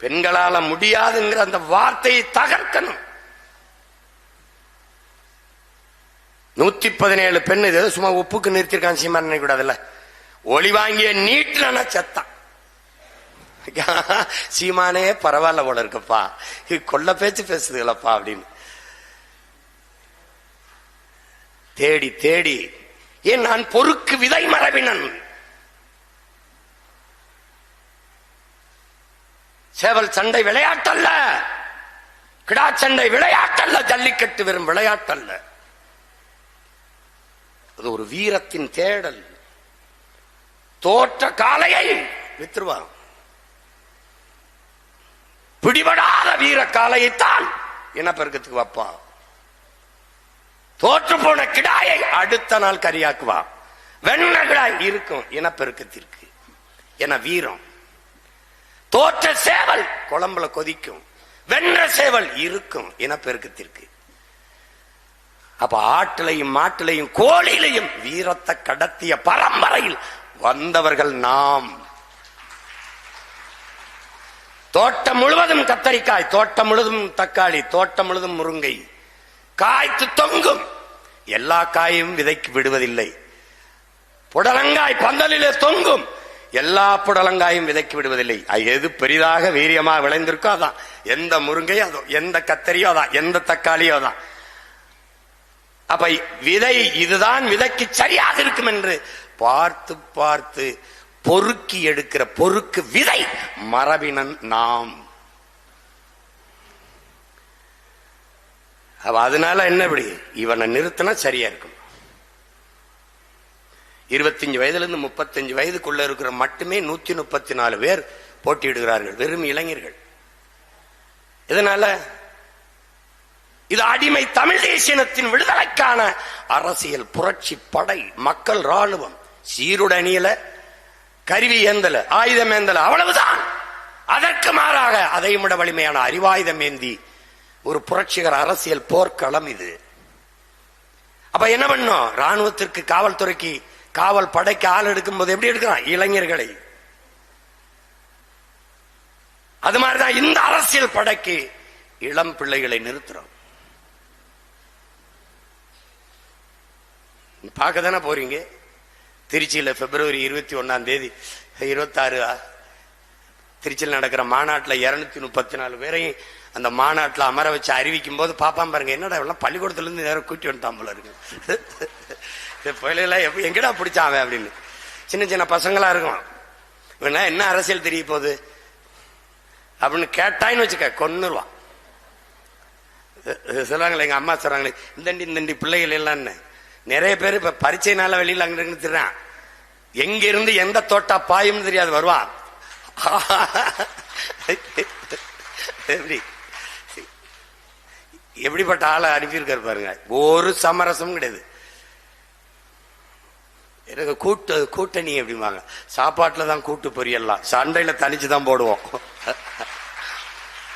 பெண்களால முடியாதுங்கிற அந்த வார்த்தையை தகர்க்கணும். 117 பெண் இது சும்மா உப்புக்கு நிறுத்திருக்கான் சீமான் நினைக்கூடாதுல்ல. ஒளி வாங்கிய நீட்டுனா செத்தான். சீமானே பரவாயில்ல போல இருக்கப்பா, கொல்ல பேச்சு பேசுதுகளப்பா அப்படின்னு தேடி தேடி. ஏன் நான் பொறுக்கு விதை மரபினன். சேவல் சண்டை விளையாட்டல்ல, கிடா சண்டை விளையாட்டல்ல, ஜல்லிக்கட்டு வெறும் விளையாட்டல்ல, அது ஒரு வீரத்தின் தேடல். தோற்ற காளையை வித்துருவான், பிடிபடாத வீர காளையைத்தான் இனப்பெருக்கத்துக்கு வைப்பான். தோற்று போன கிடாயை அடுத்த நாள் கரியாக்குவான். வெண்ண கிடாய் இருக்கும் இனப்பெருக்கத்திற்கு என வீரம். தோற்ற சேவல் குழம்புல கொதிக்கும், வென்ற சேவல் இருக்கும் இனப்பெருக்கத்திற்கு. அப்ப ஆட்டிலையும் மாட்டிலையும் கோழிலையும் வீரத்தை கடத்திய பரம்பரையில் வந்தவர்கள் நாம். தோட்டம் முழுவதும் கத்தரிக்காய், தோட்டம் முழுவதும் தக்காளி, தோட்டம் முழுவதும் முருங்கை காய்த்து தொங்கும். எல்லா காயும் விதைக்கு விடுவதில்லை. புடலங்காய் பந்தலிலே தொங்கும், எல்லா புடலங்காயும் விதைக்கு விடுவதில்லை. எது பெரிதாக வீரியமாக விளைந்திருக்கோ அதான். எந்த முருங்கையோ அதோ, எந்த கத்தரியோ அதான், எந்த தக்காளியோ அதான். அப்ப விதை இதுதான் விதைக்கு சரியாக இருக்கும் என்று பார்த்து பார்த்து பொறுக்கி எடுக்கிற பொறுக்கு விதை மரபினன் நாம். அதனால என்ன, இப்படி இவனை நிறுத்தினா சரியா இருக்கும். 25 வயதுல இருந்து 35 வயதுக்குள்ள இருக்கிற மட்டுமே 134 பேர் போட்டியிடுகிறார்கள், வெறும் இளைஞர்கள். இதனால இது அடிமை தமிழ் தேசியத்தின் விடுதலைக்கான அரசியல் புரட்சி படை, மக்கள் ராணுவம். சீருட அணியல, கருவி ஏந்தல, ஆயுதம் ஏந்தல, அவ்வளவுதான். அதற்கு மாறாக அதையும் விட வலிமையான அறிவாயுதம் ஏந்தி ஒரு புரட்சிகர அரசியல் போர்க்களம் இது. அப்ப என்ன பண்ணும், ராணுவத்திற்கு காவல்துறைக்கு காவல் படைக்கு ஆள் எடுக்கும் போது எப்படி எடுக்கிறான், இளைஞர்களை. அது மாதிரிதான் இந்த அரசியல் படைக்கு இளம் பிள்ளைகளை நிறுத்துறோம். பார்க்க தானே போறீங்க. திருச்சியில பிப்ரவரி 21 26 திருச்சியில் நடக்கிற மாநாட்டில் 234 பேரையும் அந்த மாநாட்டில் அமர வச்சு அறிவிக்கும் போது பாப்பான் பாருங்க, என்னடா எல்லாம் பள்ளிக்கூடத்துல இருந்து நேரம் கூட்டி வந்துட்டான் போல இருக்கு. புயலாம் எங்கடா பிடிச்சான் அப்படின்னு. சின்ன சின்ன பசங்களா இருக்கும். இவனா என்ன அரசியல் தெரிய போகுது அப்படின்னு கேட்டாயின்னு வச்சுக்க, கொன்னுருவான். சொல்றாங்களே, எங்க அம்மா சொல்றாங்களே, இந்தண்டி பிள்ளைகள் எல்லாம் நிறைய பேர் இப்ப பரீட்சைனால வெளியில அங்க திட்டுறான். எங்க இருந்து எந்த தோட்டா பாயும் தெரியாது வருவான். எப்படிப்பட்ட ஆளை அனுப்பியிருக்காரு பாருங்க. ஒரு சமரசமும் கிடையாது. எனக்கு கூட்டணி அப்படிம்பாங்க. சாப்பாட்டுல தான் கூட்டு பொரியல்லாம், சண்டையில தனிச்சுதான் போடுவோம்.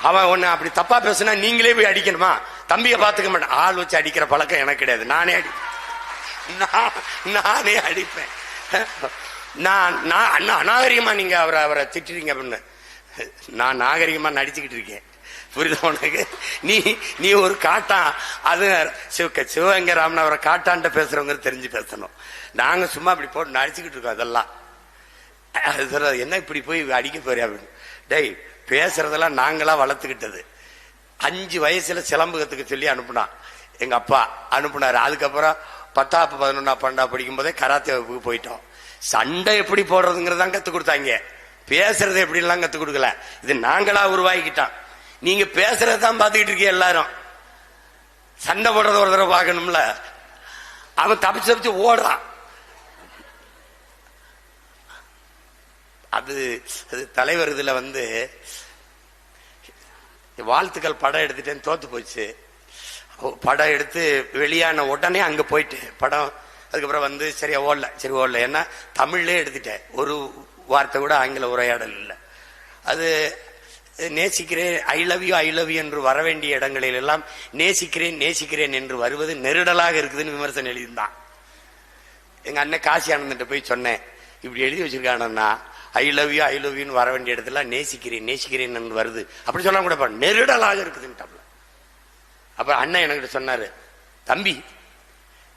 அவன் ஒண்ணு அப்படி தப்பா பேசுனா நீங்களே போய் அடிக்கணுமா, தம்பியை பாத்துக்க மாட்டேன். ஆள் வச்சு அடிக்கிற பழக்கம் எனக்கு கிடையாது. நானே அடிப்பேன். நான் அநாகரிகமா நீங்க அவரை திட்டுறீங்க அப்படின்னு நான் நாகரிகமா நடிச்சுக்கிட்டு இருக்கேன். புரியுதா உனக்கு? நீ ஒரு காட்டான். அது சிவகங்கை ராமன் அவரை காட்டான்ட்டு பேசுறவங்க தெரிஞ்சு பேசணும். நாங்க சும்மா அப்படி போட்டு நடிச்சுக்கிட்டு இருக்கோம். அதெல்லாம் என்ன இப்படி போய் அடிக்க போறியா அப்படின்னு. டேய், பேசுறதெல்லாம் நாங்களா வளர்த்துக்கிட்டது. 5 வயசுல சிலம்பகத்துக்கு சொல்லி அனுப்புனான் எங்க அப்பா, அனுப்புனாரு. அதுக்கப்புறம் 10ஆம் 11ஆம் 12ஆம் படிக்கும் போதே கராத்தே வகுப்புக்கு போயிட்டோம். சண்டை எப்படி போடுறதுங்கிறதான் கத்து கொடுத்தாங்க, பேசுறது எப்படிலாம் கத்து கொடுக்கல. இது நாங்களா உருவாக்கிட்டான். நீங்க பேசுறதான் பாத்துக்கிட்டு இருக்கீங்க எல்லாரும். சண்டை போடுறத ஒரு தடவை பார்க்கணும்ல. அவன் தப்பிச்சு தப்பிச்சு ஓடுறான். அது தலைவர் இதுல வாழ்த்துக்கள் படம் எடுத்துட்டேன், தோத்து போச்சு. படம் எடுத்து வெளியான உடனே அங்க போயிட்டு படம் அதுக்கப்புறம் சரியா ஓடல. சரி ஓடல, ஏன்னா தமிழ்லயே எடுத்துட்டேன். ஒரு வார்த்தை கூட ஆங்கில உரையாடல் இல்லை. அது நேசிக்கிறேன், ஐ லவ் யூ என்று வர வேண்டிய இடங்களில் எல்லாம் நேசிக்கிறேன் என்று வருவது நெருடலாக இருக்குதுன்னு விமர்சனம் எழுதியிருந்தான். எங்க அண்ணன் காசி ஆனந்த் போய் சொன்னேன், இப்படி எழுதி வச்சிருக்கானா ஐ லவ் யூன்னு வர வேண்டிய இடத்துல நேசிக்கிறேன் வருது. அப்படி சொன்னா கூட நெருடலாக இருக்குதுன்னு. அப்ப அண்ணன் எனக்கு சொன்னாரு, தம்பி,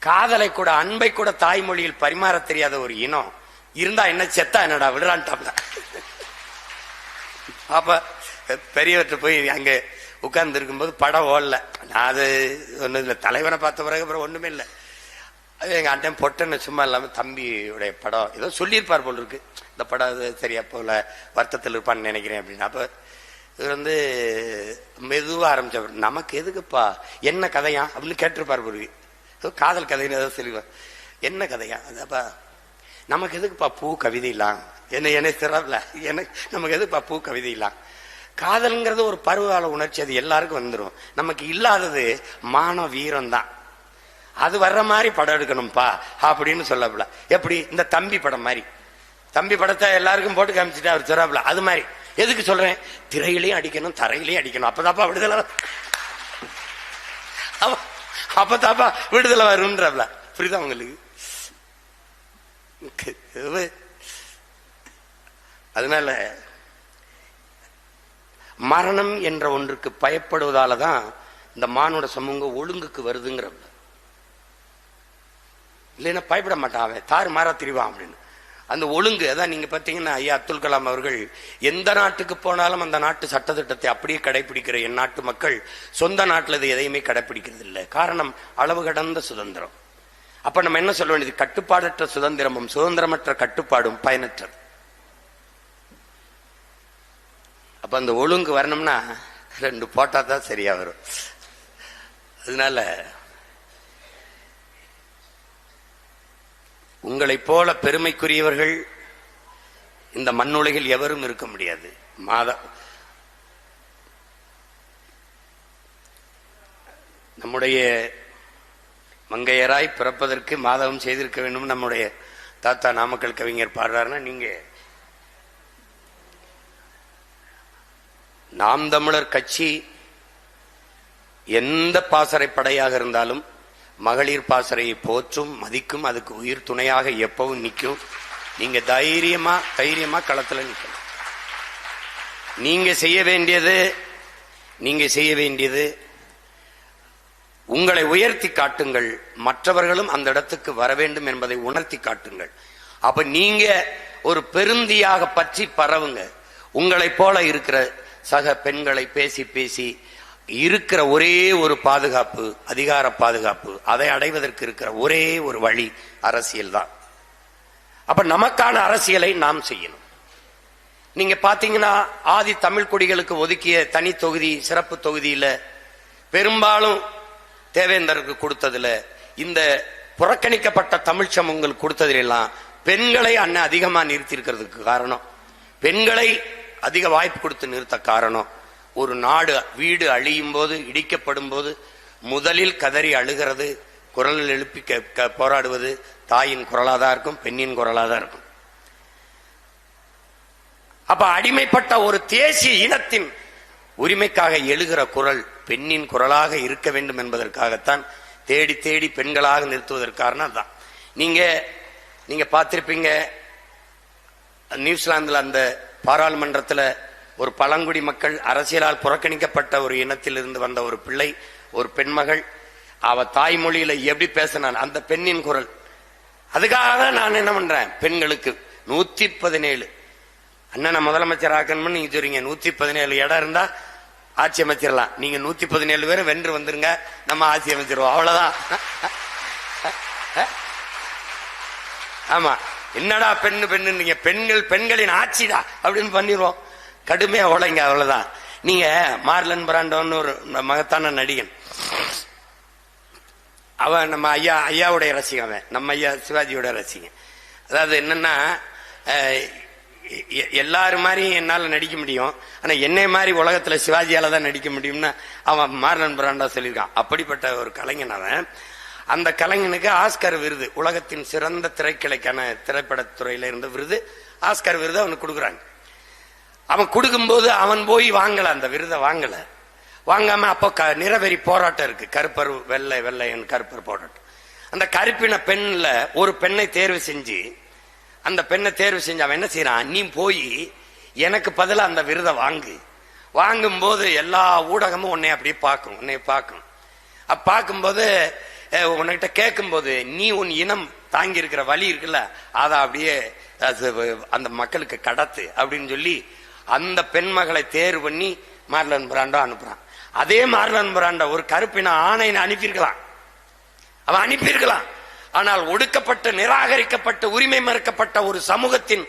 காதலை கூட அன்பை கூட தாய்மொழியில் பரிமாற தெரியாத ஒரு இனம் இருந்தா என்ன, செத்தா என்னடா விடுறான்ட்டாப்ல. அப்ப பெரியவற்ற போய் அங்க உட்கார்ந்து இருக்கும்போது படம் ஓடல. நான் அது ஒன்றும் இல்லை, தலைவனை பார்த்த பிறகு அப்புறம் ஒண்ணுமே இல்லை. எங்க அண்ணன் பொட்டன்னு சும்மா இல்லாம தம்பியுடைய படம் ஏதோ சொல்லியிருப்பார் போல் இருக்கு, இந்த படம் அது சரியா போல வருத்தத்தில் இருப்பான்னு நினைக்கிறேன் அப்படின்னு. அப்ப இவர் மெதுவா ஆரம்பிச்சவர், நமக்கு எதுக்குப்பா, என்ன கதையா அப்படின்னு கேட்டிருப்பார் போல், காதல் கதைன்னு ஏதோ சொல்லுவார். என்ன கதையா அதாப்பா, நமக்கு எதுக்குப்பா பூ கவிதைலாம், என்ன சிறப்புல எனக்கு நமக்கு எதுக்குப்பா பூ கவிதைலாம், காதல்ங்கிறது ஒரு பருவகால உணர்ச்சி, அது எல்லாருக்கும் வந்துடும். நமக்கு இல்லாதது மான வீரம் தான், அது வர்ற மாதிரி படம் எடுக்கணும்பா அப்படின்னு சொல்லப்பல. எப்படி இந்த தம்பி படம் மாதிரி, தம்பி படத்தை எல்லாருக்கும் போட்டு காமிச்சுட்டு அவர் சொல்றாப்புல, அது மாதிரி எதுக்கு சொல்றேன், திரையிலையும் அடிக்கணும் தரையிலையும் அடிக்கணும், அப்பதாப்பா விடுதலை, அப்பதாப்பா விடுதலை வரும்ன்றப்பல. புரியுதா உங்களுக்கு? அதனால மரணம் என்ற ஒன்றுக்கு பயப்படுவதாலதான் இந்த மானுட சமூகம் ஒழுங்குக்கு வருதுங்கிற. இல்லைன்னா பயப்பட மாட்டான், அவன் தாறு மாறா திரிவான் அப்படின்னு. அந்த ஒழுங்கு அதான். நீங்க பாத்தீங்கன்னா ஐயா அப்துல் கலாம் அவர்கள் எந்த நாட்டுக்கு போனாலும் அந்த நாட்டு சட்டத்திட்டத்தை அப்படியே கடைபிடிக்கிற என் நாட்டு மக்கள் சொந்த நாட்டில் இது எதையுமே கடைபிடிக்கிறது இல்லை. காரணம் அளவு கடந்த சுதந்திரம். அப்ப நம்ம என்ன சொல்ல வேண்டியது, கட்டுப்பாடற்ற சுதந்திரமும் சுதந்திரமற்ற கட்டுப்பாடும் பயனற்றது. அப்ப அந்த ஒழுங்கு வரணும்னா ரெண்டு போட்டா தான் சரியா வரும். அதனால உங்களை போல பெருமைக்குரியவர்கள் இந்த மண்ணுலகில் எவரும் இருக்க முடியாது. நம்முடைய மங்கையராய் பிறப்பதற்கு மாதவம் செய்திருக்க வேண்டும். நம்முடைய தாத்தா நாமக்கல் கவிஞர் பாடுறாருன்னா, நீங்க நாம் தமிழர் கட்சி எந்த பாசறை படையாக இருந்தாலும் மகளிர் பாசறையை போற்றும், மதிக்கும், அதுக்கு உயிர் துணையாக எப்பவும் நிற்கும். நீங்க தைரியமா களத்துல நிற்கணும். நீங்க செய்ய வேண்டியது உங்களை உயர்த்தி காட்டுங்கள், மற்றவர்களும் அந்த இடத்துக்கு வர வேண்டும் என்பதை உணர்த்தி காட்டுங்கள். அப்ப நீங்க ஒரு பெருந்தியாக பற்றி பரவுங்க. உங்களை போல இருக்கிற சக பெண்களை பேசி இருக்கிற ஒரே ஒரு பாதுகாப்பு, அதிகார பாதுகாப்பு, அதை அடைவதற்கு இருக்கிற ஒரே ஒரு வழி அரசியல் தான். அப்ப நமக்கான அரசியலை நாம் செய்யணும். நீங்க பாத்தீங்கன்னா ஆதி தமிழ் குடிகளுக்கு ஒதுக்கிய தனி தொகுதி, சிறப்பு தொகுதியில பெரும்பாலும் தேவேந்தருக்கு கொடுத்ததுல, இந்த புறக்கணிக்கப்பட்ட தமிழ் சமூகங்கள் கொடுத்ததிலெல்லாம் பெண்களை அண்ணன் அதிகமா நிறுத்தி இருக்கிறதுக்கு காரணம், பெண்களை அதிக வாய்ப்பு கொடுத்து நிறுத்த காரணம், ஒரு நாடு வீடு அழியும் போது, இடிக்கப்படும் போது முதலில் கதறி அழுகிறது, குரல் எழுப்பி போராடுவது தாயின் குரலாதான் இருக்கும், பெண்ணின் குரலாதான் இருக்கும். அப்ப அடிமைப்பட்ட ஒரு தேசிய இனத்தின் உரிமைக்காக எழுகிற குரல் பெண்ணின் குரலாக இருக்க வேண்டும் என்பதற்காகத்தான் தேடி தேடி பெண்களாக நிறுத்துவதற்கான தான். நீங்க பார்த்திருப்பீங்க, நியூசிலாந்துல அந்த பாராளுமன்றத்தில் ஒரு பழங்குடி மக்கள், அரசியலால் புறக்கணிக்கப்பட்ட ஒரு இனத்தில் இருந்து வந்த ஒரு பிள்ளை, ஒரு பெண்மகள், அவ தாய்மொழியில எப்படி பேசினான், அந்த பெண்ணின் குரல். அதுக்காக நான் என்ன பண்றேன், பெண்களுக்கு 117 அண்ணனை முதலமைச்சர் ஆக்கணும்னு நீங்க சொல்றீங்க, 117 இடம் இருந்தா ஆட்சி அமைச்சிடலாம். நீங்க 117 பேரும் வென்று வந்துருங்க, நம்ம ஆட்சி அமைச்சிருவோம், அவ்வளவுதான். ஆமா, என்னடா பெண்ணு நீங்க பெண்களின் ஆட்சிடா அப்படின்னு பண்ணிடுவோம், கடுமையா உழைங்க, அவ்வளவுதான். நீங்க மார்லன் பிராண்டோன்னு ஒரு மகத்தான நடிகன், அவன் நம்ம ஐயாவுடைய ரசிகன், அவன் நம்ம ஐயா சிவாஜியோட ரசிகன். அதாவது என்னன்னா, எல்லாரும் மாதிரி என்னால நடிக்க முடியும், ஆனா என்னை மாதிரி உலகத்துல சிவாஜியால தான் நடிக்க முடியும்னா அவன் மார்லன் பிராண்டா சொல்லியிருக்கான். அப்படிப்பட்ட ஒரு கலைஞன் அவன். அந்த கலைஞனுக்கு ஆஸ்கர் விருது, உலகத்தின் சிறந்த திரைக்கலைக்கான திரைப்படத்துறையில இருந்த விருது, ஆஸ்கர் விருது அவனுக்கு கொடுக்குறாங்க. அவன் கொடுக்கும்போது அவன் போய் வாங்கல, அந்த விருதை வாங்காம அப்போ நிறவெறி போராட்டம் இருக்கு, கருப்பர் வெள்ளை கருப்பர் போராட்டம். அந்த கருப்பின பெண்ல ஒரு பெண்ணை தேர்வு செஞ்சு அந்த பெண்ணை தேர்வு செஞ்சு அவன் என்ன செய்யறான், நீ போய் எனக்கு பதிலா அந்த விருதை வாங்கும் போது எல்லா ஊடகமும் உன்னை அப்படியே பார்க்கும். பார்க்கும்போது உன்கிட்ட கேட்கும் போது நீ உன் இனம் தாங்கி இருக்கிற வழி இருக்குல்ல, அதை அப்படியே அந்த மக்களுக்கு கடத்து அப்படின்னு சொல்லி அந்த பெண் மகளை தேர்வு பண்ணி மார்லன் பிராண்டோ அனுப்புறான். அதே மார்லன் பிராண்டோ ஒரு கருப்பின ஆணை அனுப்பியிருக்கலாம். ஆனால் ஒடுக்கப்பட்ட, நிராகரிக்கப்பட்ட, உரிமை மறுக்கப்பட்ட ஒரு சமூகத்தின்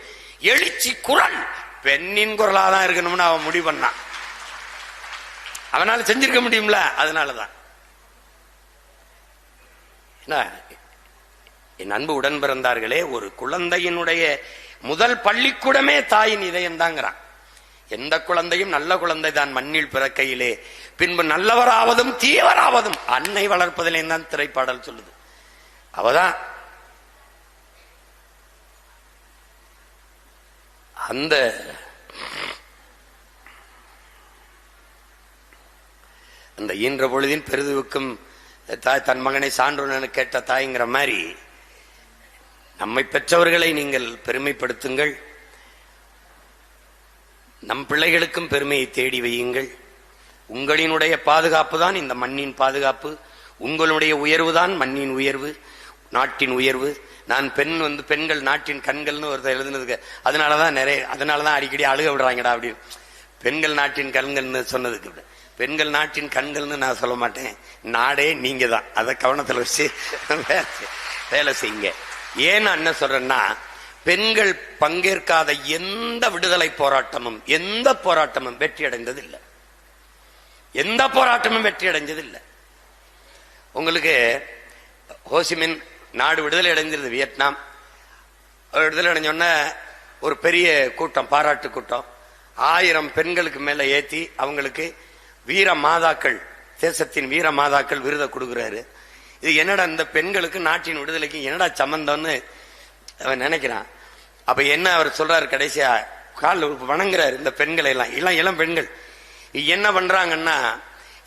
எழுச்சி குரல் பெண்ணின் குரலாதான் இருக்கணும்னு அவன் முடிவு பண்ணான். அவனால செஞ்சிருக்க முடியும்ல. அதனாலதான் என் அன்பு உடன் பிறந்தார்களே, ஒரு குழந்தையினுடைய முதல் பள்ளிக்கூடமே தாயின் இதயம் தாங்கிறான். எந்த குழந்தையும் நல்ல குழந்தை தான் மண்ணில் பிறக்கையிலே, பின்பு நல்லவராவதும் தீவராவதும் அன்னை வளர்ப்பதிலே தான் திரைப்பாடல் சொல்லுது. அவதான் அந்த ஈன்ற பொழுதின் பெரிதுவுக்கும் தாய் தன் மகனை சான்றோன்னு கேட்ட தாய்ங்கிற மாதிரி நம்மை பெற்றவர்களை நீங்கள் பெருமைப்படுத்துங்கள். நம் பிள்ளைகளுக்கும் பெருமையை தேடி வையுங்கள். உங்களினுடைய பாதுகாப்பு தான் இந்த மண்ணின் பாதுகாப்பு. உங்களுடைய உயர்வு தான் மண்ணின் உயர்வு, நாட்டின் உயர்வு. நான் பெண்கள் நாட்டின் கண்கள்னு ஒருத்தர் எழுதுனதுக்கு அதனாலதான் அடிக்கடி அழுக விடுறாங்கடா அப்படின்னு. பெண்கள் நாட்டின் கண்கள்னு சொன்னதுக்கு பெண்கள் நாட்டின் கண்கள்னு நான் சொல்ல மாட்டேன். நாடே நீங்க தான். அதை கவனத்தில் வச்சு வேலை செய்யுங்க. ஏன் என்ன சொல்றேன்னா, பெண்கள் பங்கேற்காத எந்த விடுதலை போராட்டமும் வெற்றி அடைந்ததில்லை. எந்த போராட்டமும் வெற்றி அடைஞ்சதில்லை. உங்களுக்கு ஹோசிமின் நாடு விடுதலை அடைஞ்சிருது. வியட்நாம் விடுதலை அடைஞ்சோன்ன ஒரு பெரிய கூட்டம், பாராட்டு கூட்டம், 1000 பெண்களுக்கு மேல ஏத்தி அவங்களுக்கு வீர மாதாக்கள், தேசத்தின் வீர மாதாக்கள் விருதை கொடுக்குறாரு. இது என்னடா இந்த பெண்களுக்கு நாட்டின் விடுதலைக்கு என்னடா சம்பந்தம்னு அவன் நினைக்கிறான். அப்ப என்ன அவர் சொல்றாரு, கடைசியா கால் வணங்குறாரு இந்த பெண்களை எல்லாம். இளம் பெண்கள் என்ன பண்றாங்கன்னா,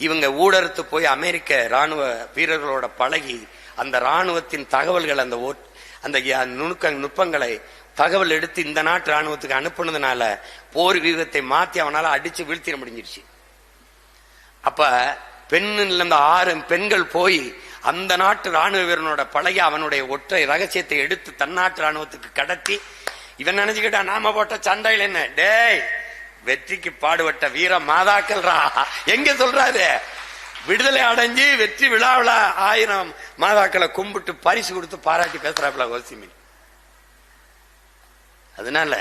இவங்க ஊடறுத்து போய் அமெரிக்க ராணுவ வீரர்களோட பழகி அந்த ராணுவத்தின் தகவல்கள், அந்த நுட்பங்களை தகவல் எடுத்து இந்த நாட்டு ராணுவத்துக்கு அனுப்புனதுனால போர் வீரத்தை மாத்தி அவனால அடிச்சு வீழ்த்திட முடிஞ்சிருச்சு. அப்ப பெண்ணில் இந்த 6 பெண்கள் போய் அந்த நாட்டு ராணுவ வீரனோட பழகி அவனுடைய ஒற்றை ரகசியத்தை எடுத்து தன்னாட்டு ராணுவத்துக்கு கடத்தி, இவன் நினைச்சுக்கிட்டா நாம போட்ட சண்டையில் என்ன, டேய் வெற்றிக்கு பாடுபட்ட வீர மாதாக்கள்ரா. எங்க சொல்றாரு, விடுதலை அடைஞ்சு வெற்றி விழாவில 1000 மாதாக்களை கும்பிட்டு பரிசு கொடுத்து பாராட்டி பேசுறாப்புல ஹோசிமின். அதனால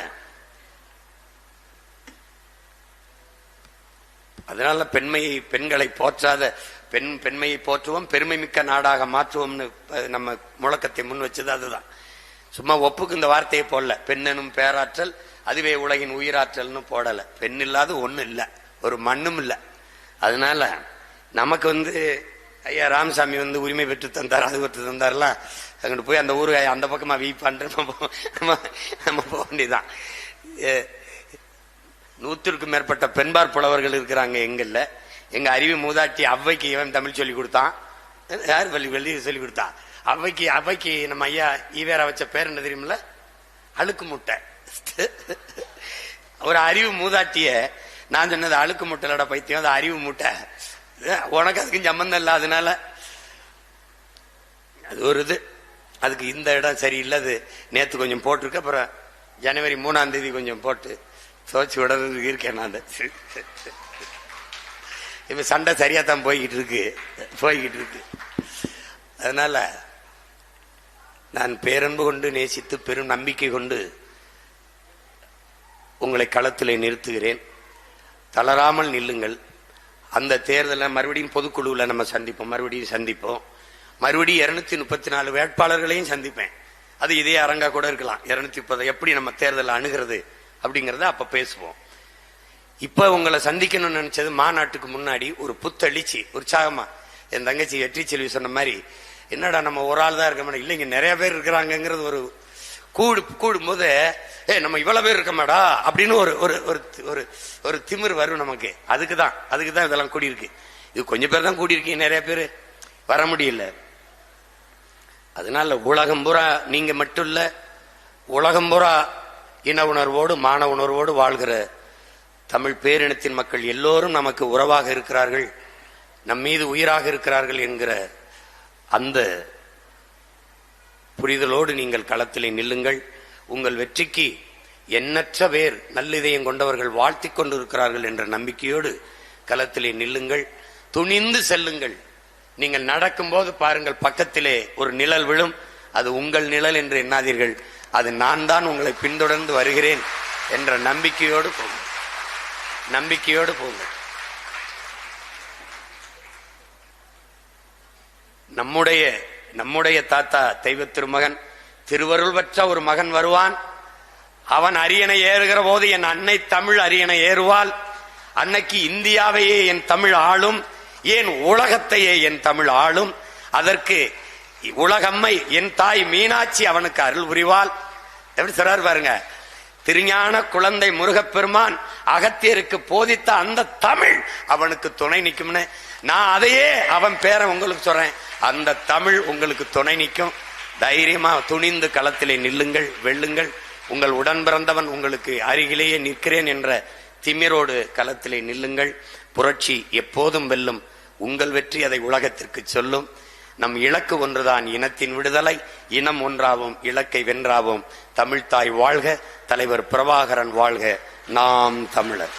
பெண்களை போற்றாத பெண்மையை போற்றுவோம், பெருமை மிக்க நாடாக மாற்றுவோம்னு நம்ம முழக்கத்தை முன் வச்சது அதுதான். சும்மா ஒப்புக்கு இந்த வார்த்தையை போடல. பெண்ணெனும் பேராற்றல் அதுவே உலகின் உயிராற்றல்னு போடல. பெண் இல்லாத ஒண்ணும் இல்லை, ஒரு மண்ணும் இல்லை. அதனால நமக்கு ஐயா ராமசாமி உரிமை பெற்று தந்தார், அது பெற்று தந்தார்லாம். அங்கிட்டு போய் அந்த ஊரு அந்த பக்கமா வீப்பான் நம்ம போக வேண்டியதான். 100க்கும் மேற்பட்ட பெண்பார் புலவர்கள் இருக்கிறாங்க எங்கல்ல. எங்க அறிவு மூதாட்டி அவ்வைக்கு இவன் தமிழ் சொல்லி கொடுத்தான். யார் வள்ளி சொல்லி கொடுத்தா? அவ்வைக்கு நம்ம ஐயா ஈவேரா வச்ச பேர் என்ன தெரியுமில்ல, அழுக்கு முட்டை. ஒரு அறிவு மூதாட்டிய நான் சொன்னது அழுக்கு முட்டையோட பைத்தியம், அது அறிவு மூட்டை. உனக்கு அதுக்கும் சம்பந்தம் இல்லை. அதனால அது ஒரு அதுக்கு இந்த இடம் சரியில்லை. அது நேத்து கொஞ்சம் போட்டிருக்கு, அப்புறம் ஜனவரி 3ஆம் தேதி கொஞ்சம் போட்டு துவச்சி விடுறதுக்கு இருக்கேன் நான். இப்ப சண்டை சரியா தான் போய்கிட்டு இருக்கு. அதனால நான் பேரன்பு கொண்டு நேசித்து பெரும் நம்பிக்கை கொண்டு உங்களை களத்திலே நிறுத்துகிறேன். தளராமல் நில்லுங்கள். அந்த தேர்தலில் மறுபடியும் பொதுக்குழுவில் நம்ம சந்திப்போம். மறுபடியும் 234 வேட்பாளர்களையும் சந்திப்பேன். அது இதே அரங்கா கூட இருக்கலாம். 230 எப்படி நம்ம தேர்தலை அணுகிறது அப்படிங்கறத அப்ப பேசுவோம். இப்ப உங்களை சந்திக்கணும்னு நினைச்சது மாநாட்டுக்கு முன்னாடி ஒரு புத்தளிச்சு உற்சாகமா. என் தங்கச்சி வெற்றி செல்வி சொன்ன மாதிரி, என்னடா நம்ம ஒரு ஆள் தான் இருக்க மாட்டோம், இல்லைங்க நிறைய பேர் இருக்கிறாங்கிறது ஒரு கூடும்போது நம்ம இவ்வளவு பேர் இருக்க மாடா அப்படின்னு ஒரு திமிர் வரும் நமக்கு. அதுக்குதான் இதெல்லாம் கூடியிருக்கு. இது கொஞ்சம் பேர் தான் கூடியிருக்கீங்க, நிறைய பேர் வர முடியல. அதனால உலகம் பூரா நீங்க மட்டும் இல்ல, உலகம்புறா இன உணர்வோடு மான உணர்வோடு வாழ்கிற தமிழ் பேரினத்தின் மக்கள் எல்லோரும் நமக்கு உறவாக இருக்கிறார்கள், நம் மீது உயிராக இருக்கிறார்கள் என்கிற அந்த புரிதலோடு நீங்கள் களத்திலே நில்லுங்கள். உங்கள் வெற்றிக்கு எண்ணற்ற பேர் நல்லிதயம் கொண்டவர்கள் வாழ்த்திக் கொண்டிருக்கிறார்கள் என்ற நம்பிக்கையோடு களத்திலே நில்லுங்கள். துணிந்து செல்லுங்கள். நீங்கள் நடக்கும்போது பாருங்கள், பக்கத்திலே ஒரு நிழல் விழும். அது உங்கள் நிழல் என்று எண்ணாதீர்கள். அது நான் தான் உங்களை பின்தொடர்ந்து வருகிறேன் என்ற நம்பிக்கையோடு போங்க. நம்பிக்கையோடு போங்க. நம்முடைய தாத்தா தெய்வ திருமகன் திருவருள் பெற்ற ஒரு மகன் வருவான். அவன் அரியணை ஏறுகிற போது என் அன்னை தமிழ் அரியணை ஏறுவாள். அன்னைக்கு இந்தியாவையே என் தமிழ் ஆளும், ஏன் உலகத்தையே என் தமிழ் ஆளும். அதற்கு உலகம்மை என் தாய் மீனாட்சி அவனுக்கு அருள் புரிவாள். எப்படி சொல்றாரு பாருங்க, திருஞான குழந்தை முருகப்பெருமான் அகத்தியருக்கு போதித்த அந்த தமிழ் அவனுக்கு துணை நிற்கும்னு நான் அதையே அவன் பேரை உங்களுக்கு சொல்றேன். அந்த தமிழ் உங்களுக்கு துணை நிற்கும். தைரியமா துணிந்து களத்திலே நில்லுங்கள், வெல்லுங்கள். உங்கள் உடன் பிறந்தவன் உங்களுக்கு அருகிலேயே நிற்கிறேன் என்ற திமிரோடு களத்திலே நில்லுங்கள். புரட்சி எப்போதும் வெல்லும். உங்கள் வெற்றி அதை உலகத்திற்கு சொல்லும். நம் இலக்கு ஒன்றுதான், இனத்தின் விடுதலை. இனம் ஒன்றாவோம், இலக்கை வென்றாவோம். தமிழ்தாய் வாழ்க, தலைவர் பிரபாகரன் வாழ்க. நாம் தமிழர்.